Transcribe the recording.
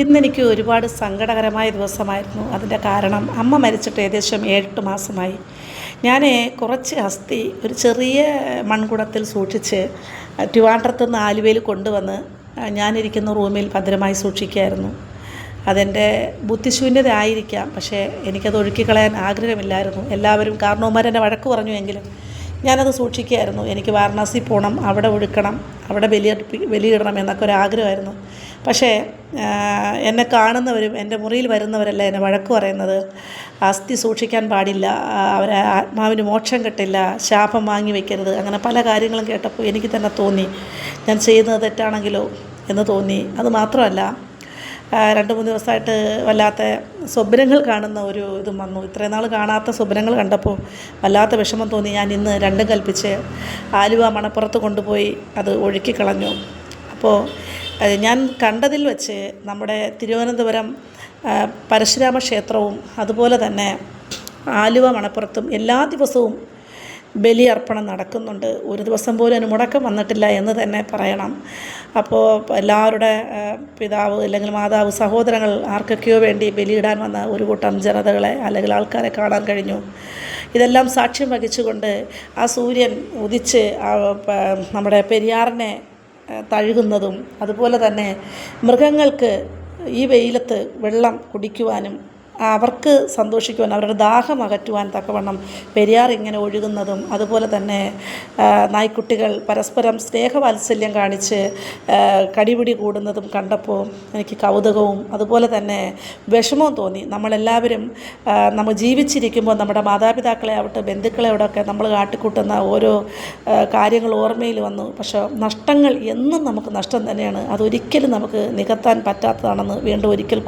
ഇന്നെനിക്ക് ഒരുപാട് സങ്കടകരമായ ദിവസമായിരുന്നു. അതിൻ്റെ കാരണം അമ്മ മരിച്ചിട്ട് ഏകദേശം 7-8 മാസമായി. ഞാൻ കുറച്ച് അസ്ഥി ഒരു ചെറിയ മൺകുടത്തിൽ സൂക്ഷിച്ച് ട്രിവാൻഡ്രത്ത് നിന്ന് ആലുവയിൽ കൊണ്ടുവന്ന് ഞാനിരിക്കുന്ന റൂമിൽ ഭദ്രമായി സൂക്ഷിക്കുകയായിരുന്നു. അതെൻ്റെ ബുദ്ധിശൂന്യത ആയിരിക്കാം, പക്ഷേ എനിക്കത് ഒഴുക്കിക്കളയാൻ ആഗ്രഹമില്ലായിരുന്നു. എല്ലാവരും കാരണവന്മാരെന്നെ വഴക്ക് പറഞ്ഞു എങ്കിലും ഞാനത് സൂക്ഷിക്കുകയായിരുന്നു. എനിക്ക് വാരണാസി പോകണം, അവിടെ ഒഴുക്കണം, അവിടെ ബലിയിടണം എന്നൊക്കെ ഒരാഗ്രഹമായിരുന്നു. പക്ഷേ എന്നെ കാണുന്നവരും എൻ്റെ മുറിയിൽ വരുന്നവരെല്ലാം എന്നെ വഴക്ക് പറയുന്നത് അസ്ഥി സൂക്ഷിക്കാൻ പാടില്ല, അവരെ ആത്മാവിന് മോക്ഷം കിട്ടില്ല, ശാപം വാങ്ങി വയ്ക്കരുത്, അങ്ങനെ പല കാര്യങ്ങളും കേട്ടപ്പോൾ എനിക്ക് തന്നെ തോന്നി ഞാൻ ചെയ്യുന്നത് തെറ്റാണെങ്കിലോ എന്ന് തോന്നി. അതുമാത്രമല്ല, 2-3 ദിവസമായിട്ട് വല്ലാത്ത സ്വപ്നങ്ങൾ കാണുന്ന ഒരു ഇതും വന്നു. ഇത്രയും നാൾ കാണാത്ത സ്വപ്നങ്ങൾ കണ്ടപ്പോൾ വല്ലാത്ത വിഷമം തോന്നി. ഞാൻ ഇന്ന് രണ്ടും കൽപ്പിച്ച് ആലുവ മണപ്പുറത്ത് കൊണ്ടുപോയി അത് ഒഴുക്കിക്കളഞ്ഞു. അപ്പോൾ ഞാൻ കണ്ടതിൽ വെച്ച് നമ്മുടെ തിരുവനന്തപുരം പരശുരാമ ക്ഷേത്രവും അതുപോലെ തന്നെ ആലുവ മണപ്പുറത്തും എല്ലാ ദിവസവും ബലിയർപ്പണം നടക്കുന്നുണ്ട്. ഒരു ദിവസം പോലും അതിന് മുടക്കം വന്നിട്ടില്ല എന്ന് തന്നെ പറയണം. അപ്പോൾ എല്ലാവരുടെ പിതാവ് അല്ലെങ്കിൽ മാതാവ്, സഹോദരങ്ങൾ ആർക്കൊക്കെയോ വേണ്ടി ബലിയിടാൻ വന്ന ഒരു കൂട്ടം ജനതകളെ അല്ലെങ്കിൽ ആൾക്കാരെ കാണാൻ കഴിഞ്ഞു. ഇതെല്ലാം സാക്ഷ്യം വഹിച്ചുകൊണ്ട് ആ സൂര്യൻ ഉദിച്ച് നമ്മുടെ പെരിയാറിനെ തഴുകുന്നതും അതുപോലെ തന്നെ മൃഗങ്ങൾക്ക് ഈ വെയിലത്ത് വെള്ളം കുടിക്കുവാനും അവർക്ക് സന്തോഷിക്കുവാൻ, അവരുടെ ദാഹം അകറ്റുവാൻ തക്കവണ്ണം പെരിയാർ ഇങ്ങനെ ഒഴുകുന്നതും അതുപോലെ തന്നെ നായ്ക്കുട്ടികൾ പരസ്പരം സ്നേഹവാത്സല്യം കാണിച്ച് കടിപിടി കൂടുന്നതും കണ്ടപ്പോൾ എനിക്ക് കൗതുകവും അതുപോലെ തന്നെ വിഷമവും തോന്നി. നമ്മളെല്ലാവരും നമ്മൾ ജീവിച്ചിരിക്കുമ്പോൾ നമ്മുടെ മാതാപിതാക്കളെ ആവട്ടെ ബന്ധുക്കളെ അവിടെയൊക്കെ നമ്മൾ കാട്ടിക്കൂട്ടുന്ന ഓരോ കാര്യങ്ങൾ ഓർമ്മയിൽ വന്നു. പക്ഷേ നഷ്ടങ്ങൾ എന്നും നമുക്ക് നഷ്ടം തന്നെയാണ്. അതൊരിക്കലും നമുക്ക് നികത്താൻ പറ്റാത്തതാണെന്ന് വീണ്ടും ഒരിക്കൽ